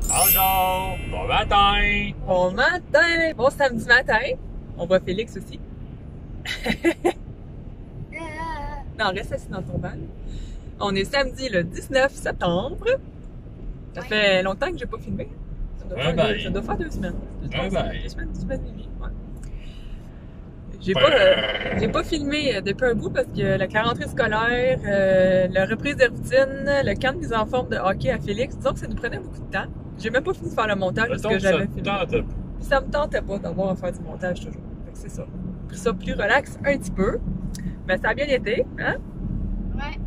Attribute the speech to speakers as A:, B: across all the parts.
A: Bonjour! Bon matin!
B: Bon matin! Bon samedi matin. On voit Félix aussi. Non, reste assis dans ton van. On est samedi le 19 septembre. Ça fait longtemps que j'ai pas filmé. Ça doit faire 2 semaines. 2 semaines et demie. Ouais. J'ai pas filmé depuis un bout parce que la rentrée scolaire, la reprise de routine, le camp de mise en forme de hockey à Félix, disons que ça nous prenait beaucoup de temps. J'ai même pas fini de faire le montage parce que j'avais filmé. Ça me tentait pas d'avoir à faire du montage toujours. Fait que c'est ça. J'ai pris ça plus relax un petit peu. Mais ça a bien été, hein?
C: Ouais.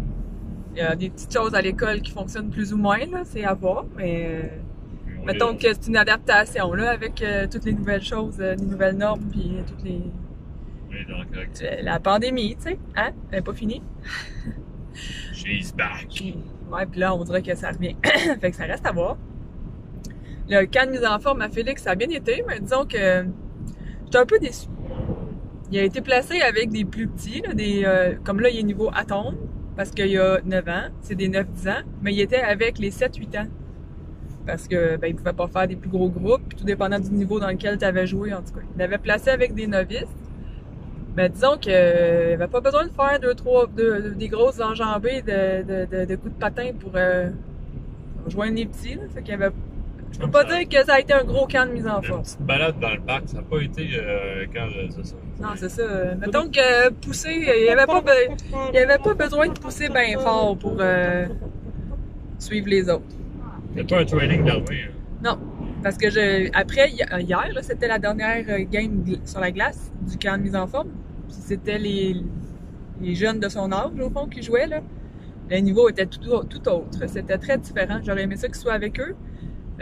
B: Il y a des petites choses à l'école qui fonctionnent plus ou moins, là, c'est à voir, mais mettons que c'est une adaptation, là, avec toutes les nouvelles choses, les nouvelles normes, puis toutes les...
A: Oui, donc,
B: la pandémie, tu sais, hein? Elle n'est pas finie.
A: She's back!
B: Ouais, puis là, on dirait que ça revient. Fait que ça reste à voir. Le camp de mise en forme à Félix, ça a bien été, mais disons que j'étais un peu déçue. Il a été placé avec des plus petits, là, comme là, il est niveau atome, parce qu'il y a 9 ans, c'est des 9-10 ans, mais il était avec les 7-8 ans. Parce que il pouvait pas faire des plus gros groupes, puis tout dépendant du niveau dans lequel tu avais joué, en tout cas. Il l'avait placé avec des novices. Mais disons qu'il n'avait pas besoin de faire des grosses enjambées de coups de patin pour rejoindre les petits. Là. Fait qu'il avait... Je peux pas dire que ça a été un gros camp de mise en forme.
A: Une petite balade dans le parc, ça n'a pas été quand c'est ça.
B: Non, c'est ça. Mettons que pousser, il n'y avait pas besoin de pousser bien fort pour suivre les autres.
A: C'est pas un training d'armée. Hein?
B: Non. Parce que après, hier, c'était la dernière game sur la glace du camp de mise en forme. Puis c'était les jeunes de son âge, au fond, qui jouaient. Là. Le niveau était tout autre. C'était très différent. J'aurais aimé ça qu'ils soient avec eux.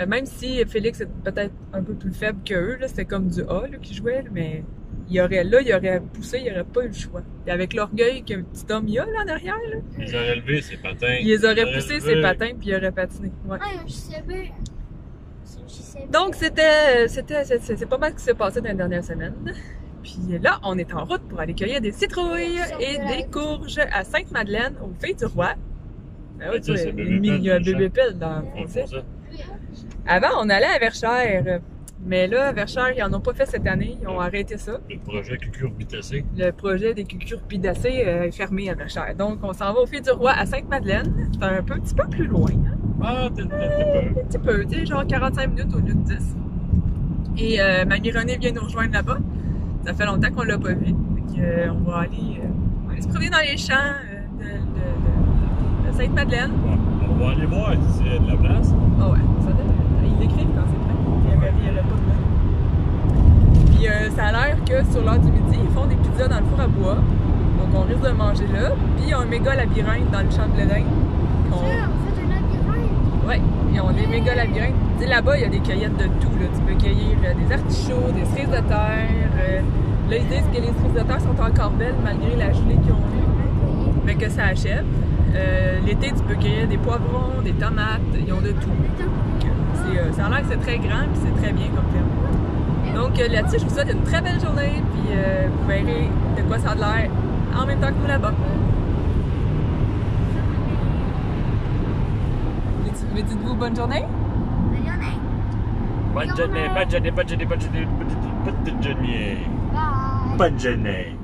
B: Même si Félix est peut-être un peu plus faible qu'eux, c'était comme du A qui jouait. Là, mais il aurait poussé, il n'aurait pas eu le choix. Et avec l'orgueil qu'un petit homme y a là en arrière. Là,
A: ils auraient levé ses patins.
B: Il les aurait poussé ses patins puis il aurait patiné. Ouais.
C: Je sais bien.
B: Donc, c'est pas mal ce qui s'est passé dans les dernières semaines. Puis là, on est en route pour aller cueillir des citrouilles et des courges à Sainte-Madeleine, aux Filles du Roi. Ben oui, tu vois, il y a un bébé pelle dans le français. Avant, on allait à Verchères. Mais là, à Verchères, ils n'en ont pas fait cette année. Ils ont arrêté ça.
A: Le projet cucurbitacé.
B: Le projet des cucurbitacées est fermé à Verchères. Donc, on s'en va aux Filles du Roi à Sainte-Madeleine. C'est un petit peu plus loin. Hein?
A: Ah, un
B: petit peu, tu sais, genre 45 minutes au lieu de 10. Et Mamie Renée vient nous rejoindre là-bas. Ça fait longtemps qu'on l'a pas vu. Donc, on va aller se promener dans les champs de Sainte-Madeleine.
A: On va aller voir si il y a de la place.
B: Ah ouais, ça donne. Ils l'écrivent quand c'est prêt. Il y avait pas de Puis ça a l'air que sur l'heure du midi, ils font des pizzas dans le four à bois. Donc on risque de manger là. Puis il y a un méga labyrinthe dans le champ de Bledin. Oui, ils ont des méga labyrinthes. Tu sais, là-bas, il y a des cueillettes de tout. Là. Tu peux cueillir des artichauts, des cerises de terre. Là, ils disent que les cerises de terre sont encore belles malgré la gelée qu'ils ont eue. Mais que ça achève. L'été, tu peux cueillir des poivrons, des tomates. Ils ont de tout. Ça a l'air que c'est très grand et c'est très bien comme terme. Donc là-dessus, je vous souhaite une très belle journée. Puis vous verrez de quoi ça a l'air en même temps que nous là-bas. Mais dites-vous bonne journée?
A: Bonne journée, bonne journée, bonne journée, bonne journée, bonne journée.
C: Bye.
A: Bonne journée.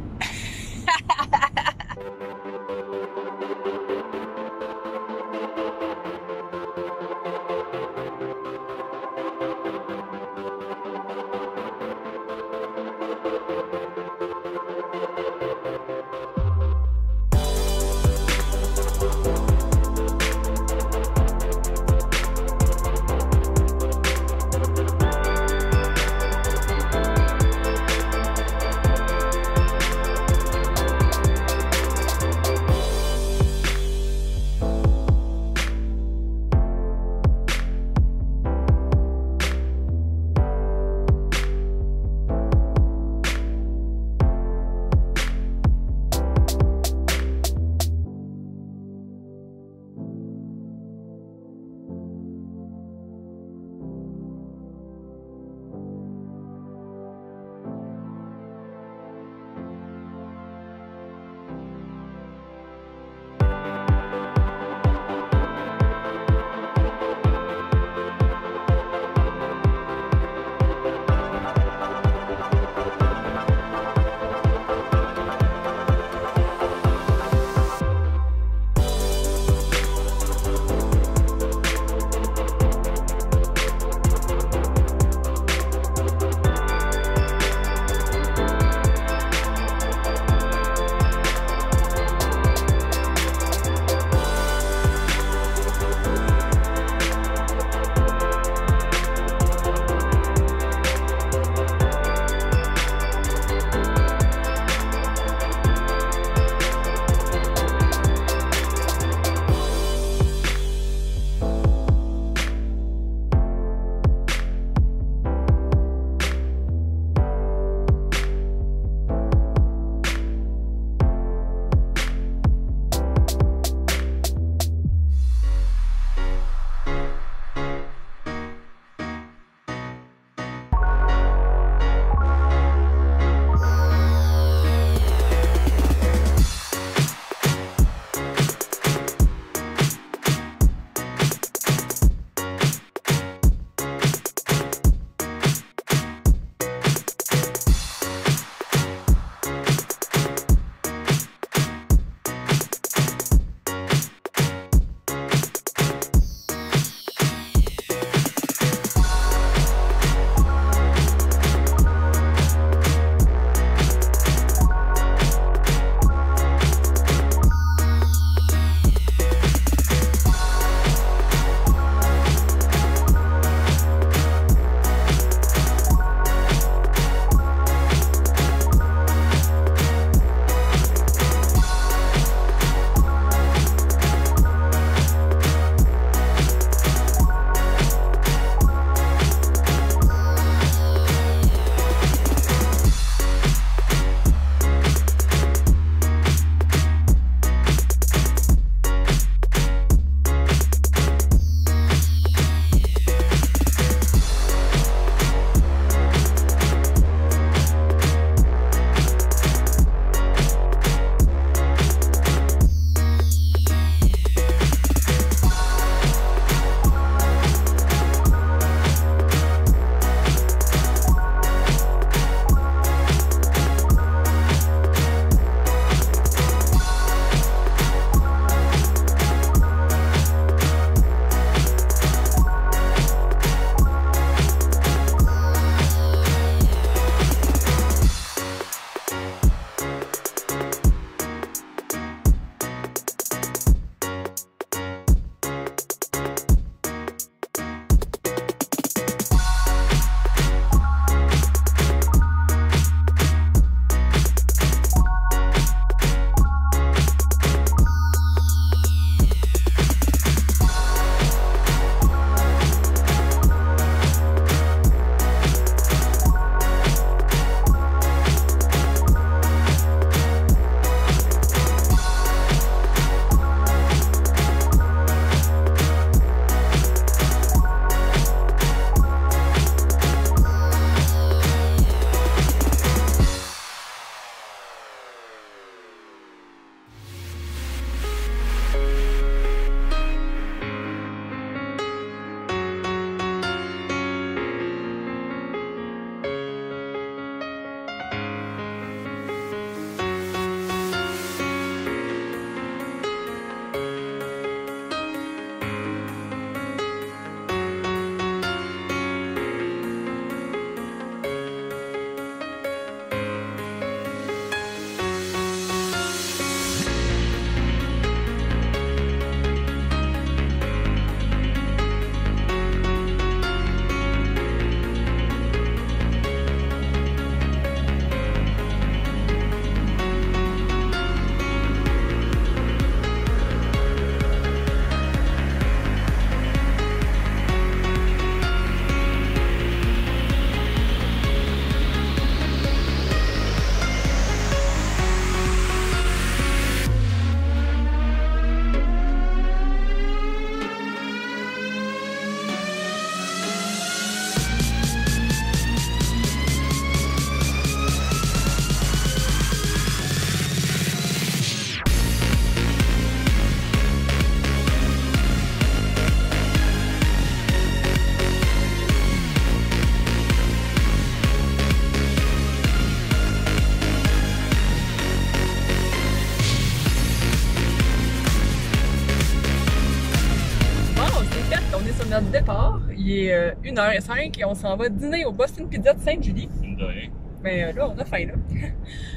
B: on est sur notre départ. Il est 1h05 et on s'en va dîner au Boston Pizza de Sainte-Julie.
A: De rien.
B: Mais là, on a faim, là.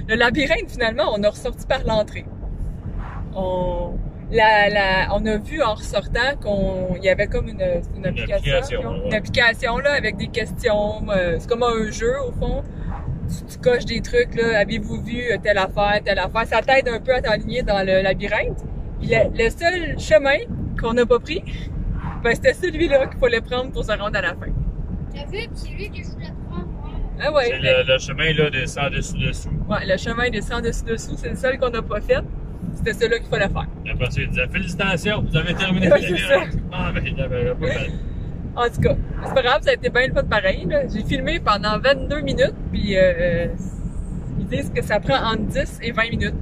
B: Le labyrinthe, finalement, on a ressorti par l'entrée. On a vu en ressortant qu'il y avait comme une application là, avec des questions. C'est comme un jeu, au fond. Tu coches des trucs, là. Avez-vous vu telle affaire, telle affaire? Ça t'aide un peu à t'aligner dans le labyrinthe. Puis le seul chemin qu'on n'a pas pris, ben, c'était celui-là qu'il fallait prendre pour se rendre à la fin.
C: T'as vu? Puis c'est lui que je voulais prendre.
B: Ah ouais.
A: C'est le chemin là, de sans dessus-dessous.
B: Ouais, le chemin de sans dessus-dessous, c'est le seul qu'on n'a pas fait. C'était celui-là qu'il fallait faire.
A: Après ça, il disait félicitations, vous avez terminé
B: Ouais,
A: le
B: c'est ça.
A: Ah, mais il avait pas fait.
B: En tout cas, c'est pas grave, ça a été bien le fun pareil. J'ai filmé pendant 22 minutes, puis ils disent que ça prend entre 10 et 20 minutes.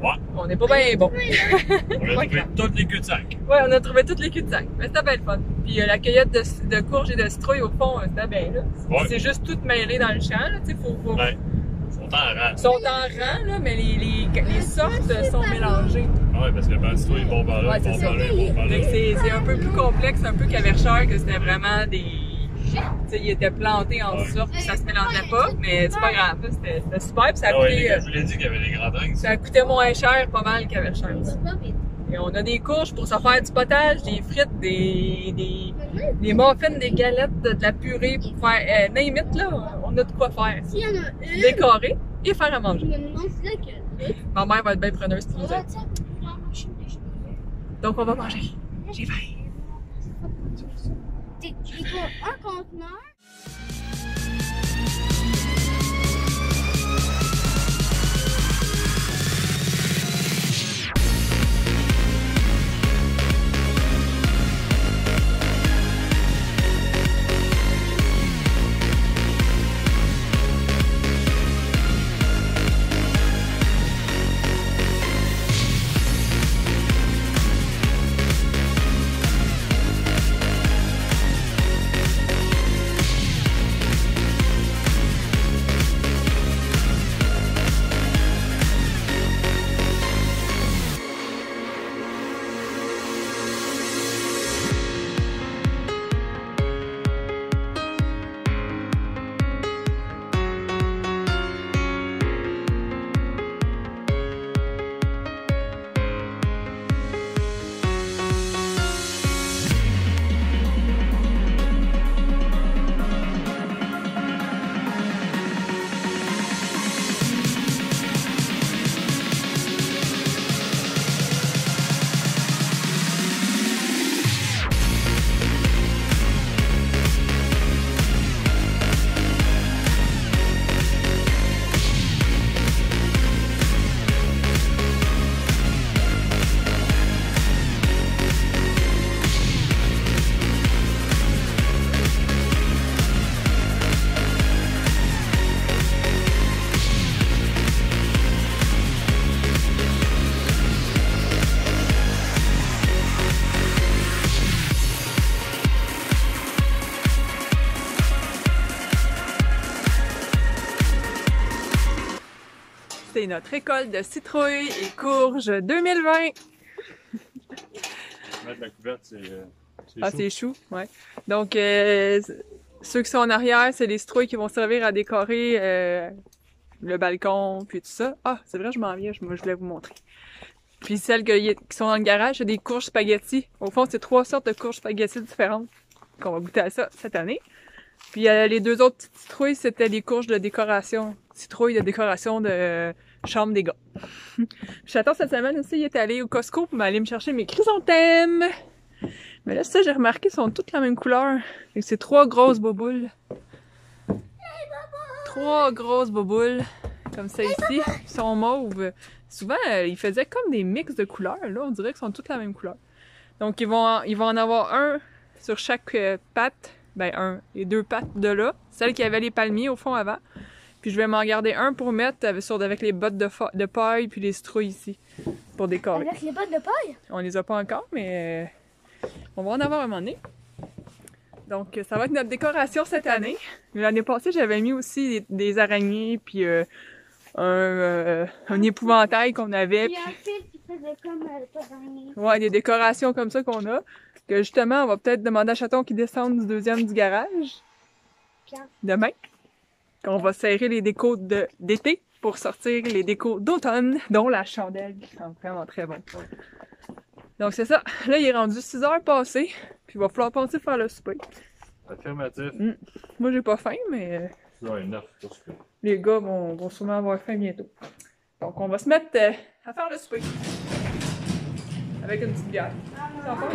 A: Ouais.
B: On n'est pas bien bon.
A: On a trouvé toutes les cul-de-sac.
B: Ouais, on a trouvé toutes les culs-de-sac. Mais c'était bien le fun. Puis la cueillette de courges et de citrouilles, au fond, c'était bien là.
A: Ouais.
B: C'est juste tout mêlé dans le champ, là. Tu sais,
A: Ouais. Ils sont en rang.
B: Ils sont en rang, là, mais les sortes sont mélangées.
A: Ouais, parce que le bandito, ils vont par là,
B: Ouais,
A: ils
B: c'est
A: vont
B: ça.
A: par là, ils vont par là.
B: Fait que c'est un peu plus complexe, un peu cavercheur, que c'était vraiment des... Tu sais, ils étaient plantés en sorte, puis ça se mélangeait pas, mais c'est pas grave, là, c'était super, puis ça a
A: Ah ouais,
B: coûté...
A: je vous l'ai dit qu'il y avait des grands drinks.
B: Ça coûtait moins cher, pas mal, cavercheur. Et on a des courges pour se faire du potage, des frites, des muffins, des galettes, de la purée pour faire... name it, là, on a de quoi faire.
C: S'il y en a une,
B: Décorer et faire à
C: je
B: manger.
C: me demande si c'est que.
B: Ma mère va être bien preneuse si tu nous
C: Ah,
B: aides.
C: tiens, dans la machine de jeu.
B: Donc on va manger. J'ai faim.
C: T'es quoi, un conteneur?
B: C'est notre récolte de citrouilles et courges 2020.
A: Mettre la couverte, c'est
B: Ah,
A: chaud.
B: c'est chou, ouais. Donc, ceux qui sont en arrière, c'est les citrouilles qui vont servir à décorer le balcon, puis tout ça. Ah, c'est vrai, je m'en viens, je voulais vous montrer. Puis celles qui sont dans le garage, c'est des courges spaghetti. Au fond, c'est 3 sortes de courges spaghetti différentes qu'on va goûter à ça cette année. Puis les 2 autres petites citrouilles, c'était des courges de décoration. Citrouilles de décoration de chambre des gars. Chaton, cette semaine aussi, il est allé au Costco pour aller me chercher mes chrysanthèmes. Mais là, ça, j'ai remarqué, ils sont toutes la même couleur. Et c'est 3 grosses boboules. 3 grosses boboules, comme ça ici. Ils sont mauves. Souvent, ils faisaient comme des mix de couleurs. Là, on dirait qu'ils sont toutes la même couleur. Donc, ils vont en avoir un sur chaque patte. Ben, les 2 pattes de là. Celle qui avait les palmiers au fond avant. Puis je vais m'en garder un pour mettre avec les bottes de paille puis les citrouilles ici. Pour décorer.
C: Avec les bottes de paille?
B: On les a pas encore, mais on va en avoir un moment donné. Donc, ça va être notre décoration cette année. L'année passée, j'avais mis aussi des araignées puis un épouvantail qu'on avait.
C: Il y a un fil qui fait faisait comme pas dernier.
B: Ouais, des décorations comme ça qu'on a. Que justement, on va peut-être demander à Chaton qu'il descende du deuxième du garage.
C: Quand?
B: Demain. On va serrer les décos d'été pour sortir les décos d'automne, dont la chandelle qui sent vraiment très bon. Donc c'est ça. Là, il est rendu 6 heures passées. Puis il va falloir penser faire le souper.
A: Affirmatif.
B: Moi, j'ai pas faim, mais
A: Ouais, 9, parce que.
B: les gars vont sûrement avoir faim bientôt. Donc on va se mettre à faire le souper. Avec une petite bière. C'est en forme?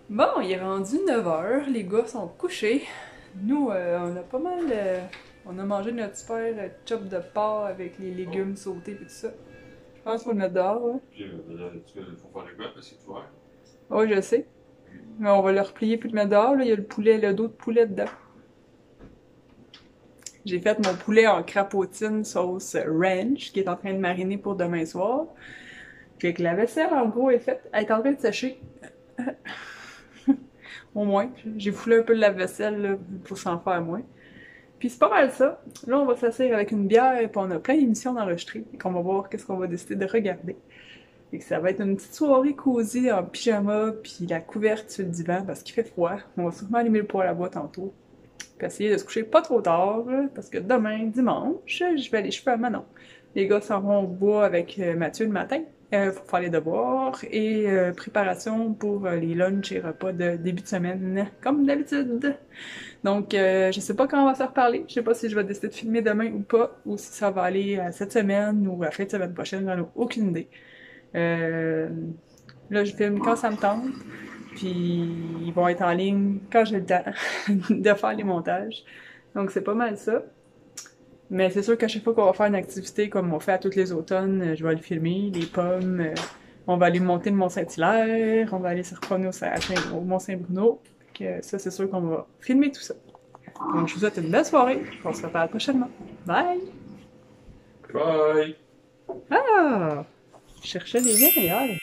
B: Bon, il est rendu 9h, les gars sont couchés. Nous, on a pas mal... on a mangé notre super chop de porc avec les légumes sautés et tout ça. Je pense qu'il faut le mettre dehors, là.
A: Puis, il faut faire le gars parce que c'est ouvert.
B: Oui, je sais. Mais on va le replier puis le mettre dehors, là. Il y a le poulet, le dos de poulet dedans. J'ai fait mon poulet en crapotine sauce ranch qui est en train de mariner pour demain soir. Puis que la vaisselle, en gros, est faite. Elle est en train de sécher. Au moins. J'ai foulé un peu de la vaisselle là, pour s'en faire moins. Puis c'est pas mal ça. Là, on va s'asseoir avec une bière et puis on a plein d'émissions d'enregistrer. Et qu'on va voir qu'est-ce qu'on va décider de regarder. Et que ça va être une petite soirée cosy en pyjama puis la couverte sur le divan parce qu'il fait froid. On va sûrement allumer le poêle à bois tantôt. Puis essayer de se coucher pas trop tard là, parce que demain, dimanche, je vais aller cheveux à Manon. Les gars s'en vont au bois avec Mathieu le matin. Pour faire les devoirs et préparation pour les lunchs et repas de début de semaine, comme d'habitude. Donc, je sais pas quand on va se reparler. Je sais pas si je vais décider de filmer demain ou pas, ou si ça va aller cette semaine ou à la fin de semaine prochaine, j'en ai aucune idée. Là, je filme quand ça me tente, puis ils vont être en ligne quand j'ai le temps de faire les montages. Donc, c'est pas mal ça. Mais c'est sûr qu'à chaque fois qu'on va faire une activité comme on fait à tous les automnes, je vais le filmer, les pommes, on va aller monter le Mont-Saint-Hilaire, on va aller se promener au Mont-Saint-Bruno. Ça, c'est sûr qu'on va filmer tout ça. Donc, je vous souhaite une belle soirée, on se reparle prochainement. Bye!
A: Bye!
B: Ah! Je cherchais des liens meilleurs.